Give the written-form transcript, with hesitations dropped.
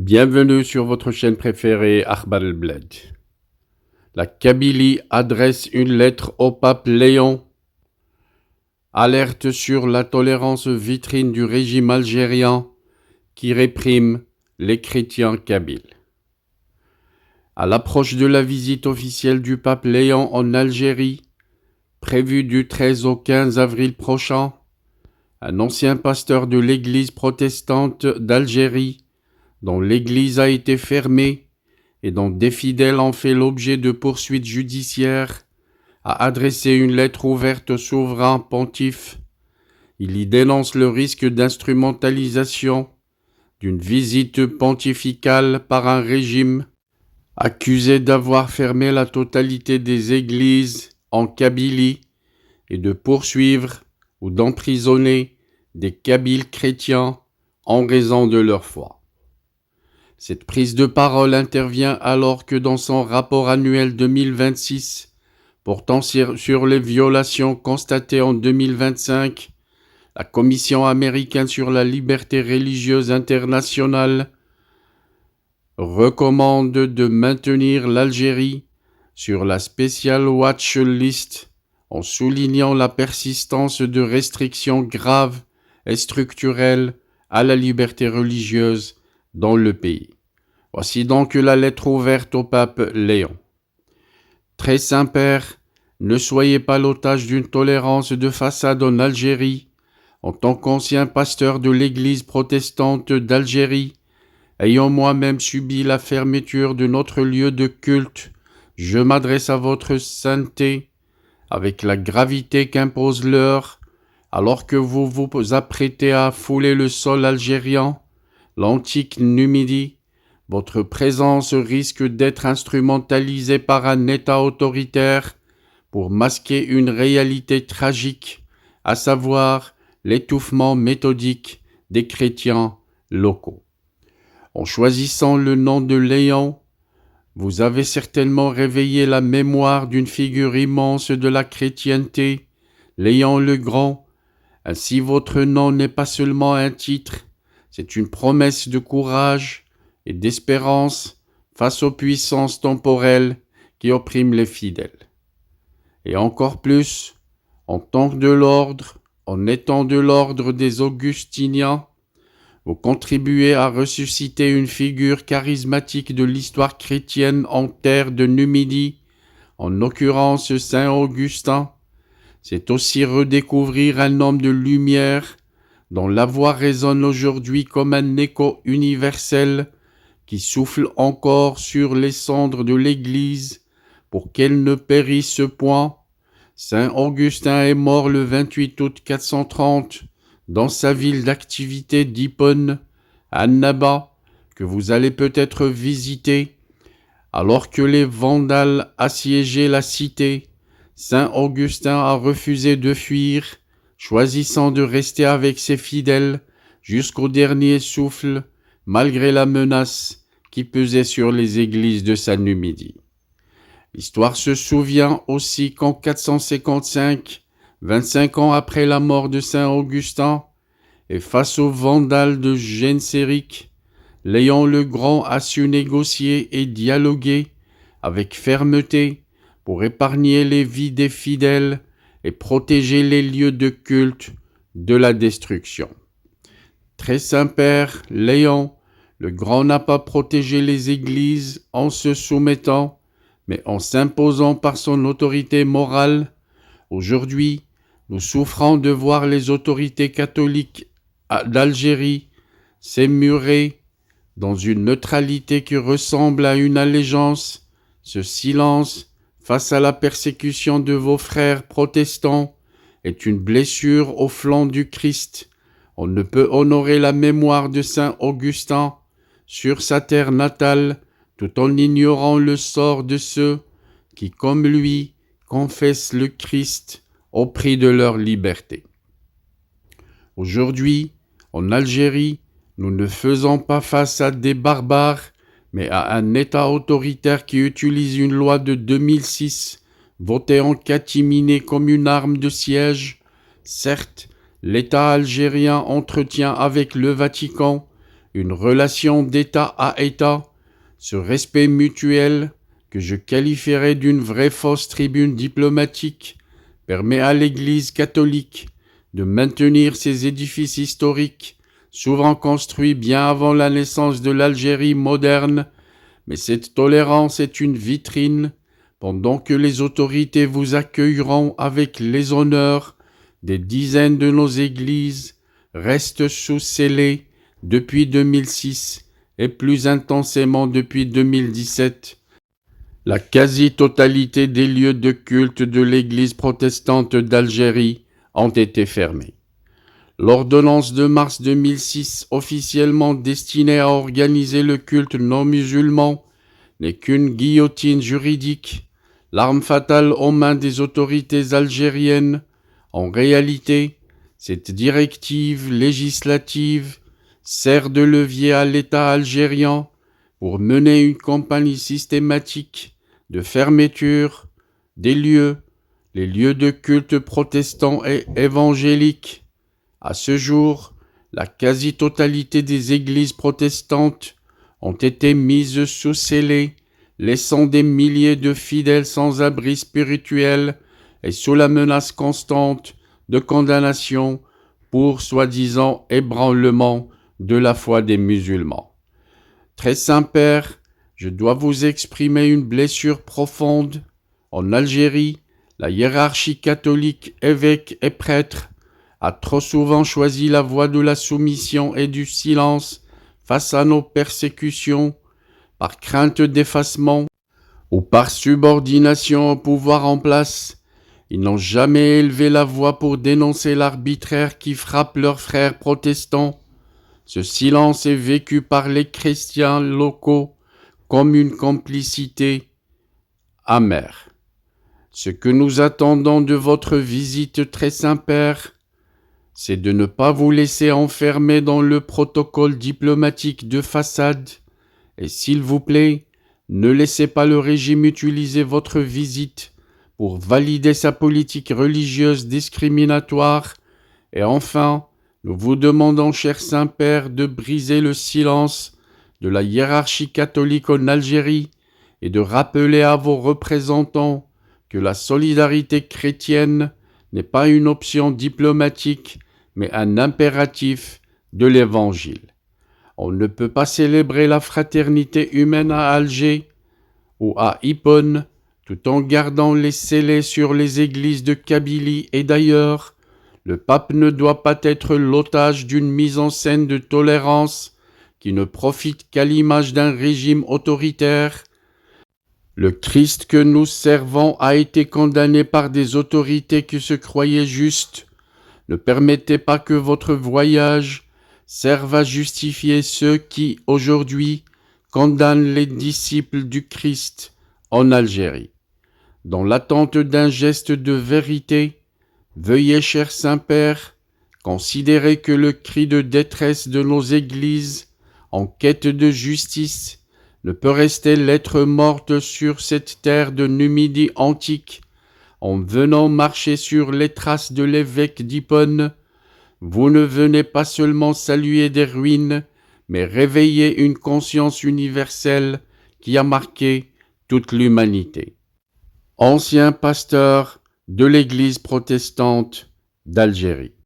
Bienvenue sur votre chaîne préférée Akhbar el-Bled. La Kabylie adresse une lettre au pape Léon. Alerte sur la tolérance vitrine du régime algérien qui réprime les chrétiens kabyles. À l'approche de la visite officielle du pape Léon en Algérie, prévue du 13 au 15 avril prochain, un ancien pasteur de l'église protestante d'Algérie, dont l'église a été fermée et dont des fidèles ont fait l'objet de poursuites judiciaires, a adressé une lettre ouverte au souverain pontife. Il y dénonce le risque d'instrumentalisation d'une visite pontificale par un régime accusé d'avoir fermé la totalité des églises en Kabylie et de poursuivre ou d'emprisonner des Kabyles chrétiens en raison de leur foi. Cette prise de parole intervient alors que dans son rapport annuel 2026, portant sur les violations constatées en 2025, la Commission américaine sur la liberté religieuse internationale recommande de maintenir l'Algérie sur la Special Watch List en soulignant la persistance de restrictions graves et structurelles à la liberté religieuse dans le pays. Voici donc la lettre ouverte au pape Léon. Très Saint-Père, ne soyez pas l'otage d'une tolérance de façade en Algérie. En tant qu'ancien pasteur de l'église protestante d'Algérie, ayant moi-même subi la fermeture de notre lieu de culte, je m'adresse à votre sainteté avec la gravité qu'impose l'heure, alors que vous vous apprêtez à fouler le sol algérien, l'antique Numidie. Votre présence risque d'être instrumentalisée par un État autoritaire pour masquer une réalité tragique, à savoir l'étouffement méthodique des chrétiens locaux. En choisissant le nom de Léon, vous avez certainement réveillé la mémoire d'une figure immense de la chrétienté, Léon le Grand. Ainsi votre nom n'est pas seulement un titre, c'est une promesse de courage et d'espérance face aux puissances temporelles qui oppriment les fidèles. Et encore plus, en tant que de l'ordre, en étant de l'ordre des Augustiniens, vous contribuez à ressusciter une figure charismatique de l'histoire chrétienne en terre de Numidie, en l'occurrence Saint Augustin. C'est aussi redécouvrir un homme de lumière dont la voix résonne aujourd'hui comme un écho universel qui souffle encore sur les cendres de l'Église pour qu'elle ne périsse point. Saint Augustin est mort le 28 août 430 dans sa ville d'activité d'Hippone, à Naba, que vous allez peut-être visiter. Alors que les Vandales assiégeaient la cité, Saint Augustin a refusé de fuir, choisissant de rester avec ses fidèles jusqu'au dernier souffle, malgré la menace qui pesait sur les églises de sa Numidie. L'histoire se souvient aussi qu'en 455, 25 ans après la mort de Saint Augustin, et face aux Vandales de Genséric, Léon le Grand a su négocier et dialoguer avec fermeté pour épargner les vies des fidèles et protéger les lieux de culte de la destruction. Très Saint-Père, Léon le Grand n'a pas protégé les églises en se soumettant, mais en s'imposant par son autorité morale. Aujourd'hui, nous souffrons de voir les autorités catholiques d'Algérie s'émurer dans une neutralité qui ressemble à une allégeance. Ce silence face à la persécution de vos frères protestants est une blessure au flanc du Christ. On ne peut honorer la mémoire de Saint Augustin sur sa terre natale tout en ignorant le sort de ceux qui, comme lui, confessent le Christ au prix de leur liberté. Aujourd'hui, en Algérie, nous ne faisons pas face à des barbares, mais à un État autoritaire qui utilise une loi de 2006, votée en catimini comme une arme de siège. Certes, l'État algérien entretient avec le Vatican une relation d'État à État, ce respect mutuel que je qualifierais d'une vraie fausse tribune diplomatique permet à l'Église catholique de maintenir ses édifices historiques, souvent construits bien avant la naissance de l'Algérie moderne, mais cette tolérance est une vitrine, pendant que les autorités vous accueilleront avec les honneurs, des dizaines de nos églises restent sous scellés depuis 2006 et plus intensément depuis 2017. La quasi-totalité des lieux de culte de l'Église protestante d'Algérie ont été fermés. L'ordonnance de mars 2006, officiellement destinée à organiser le culte non musulman, n'est qu'une guillotine juridique, l'arme fatale aux mains des autorités algériennes. En réalité, cette directive législative sert de levier à l'État algérien pour mener une campagne systématique de fermeture des lieux, les lieux de culte protestants et évangéliques. À ce jour, la quasi-totalité des églises protestantes ont été mises sous scellé, laissant des milliers de fidèles sans abri spirituel et sous la menace constante de condamnation pour soi-disant ébranlement de la foi des musulmans. Très Saint-Père, je dois vous exprimer une blessure profonde. En Algérie, la hiérarchie catholique, évêques et prêtres, a trop souvent choisi la voie de la soumission et du silence face à nos persécutions, par crainte d'effacement ou par subordination au pouvoir en place. Ils n'ont jamais élevé la voix pour dénoncer l'arbitraire qui frappe leurs frères protestants. Ce silence est vécu par les chrétiens locaux comme une complicité amère. Ce que nous attendons de votre visite, très Saint-Père, c'est de ne pas vous laisser enfermer dans le protocole diplomatique de façade, et s'il vous plaît, ne laissez pas le régime utiliser votre visite pour valider sa politique religieuse discriminatoire, et enfin, nous vous demandons, cher Saint-Père, de briser le silence de la hiérarchie catholique en Algérie et de rappeler à vos représentants que la solidarité chrétienne n'est pas une option diplomatique, mais un impératif de l'Évangile. On ne peut pas célébrer la fraternité humaine à Alger ou à Ypres tout en gardant les scellés sur les églises de Kabylie et d'ailleurs. Le pape ne doit pas être l'otage d'une mise en scène de tolérance qui ne profite qu'à l'image d'un régime autoritaire. Le Christ que nous servons a été condamné par des autorités qui se croyaient justes. Ne permettez pas que votre voyage serve à justifier ceux qui, aujourd'hui, condamnent les disciples du Christ en Algérie. Dans l'attente d'un geste de vérité, veuillez, cher Saint-Père, considérer que le cri de détresse de nos églises en quête de justice ne peut rester lettre morte sur cette terre de Numidie antique. En venant marcher sur les traces de l'évêque d'Hippone, vous ne venez pas seulement saluer des ruines, mais réveiller une conscience universelle qui a marqué toute l'humanité. Ancien pasteur de l'Église protestante d'Algérie.